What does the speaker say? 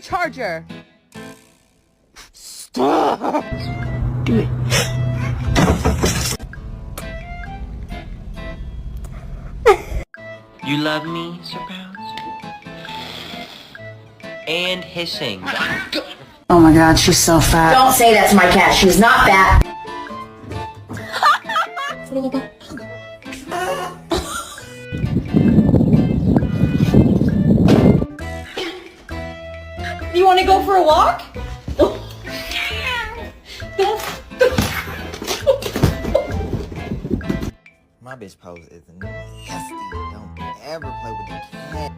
charger. Stop. Do it. You love me, Sir Pounds? And hissing. Oh my god, she's so fat. Don't say that to my cat. She's not fat. You want to go for a walk? My bitch pose is nasty. Don't ever play with the cat.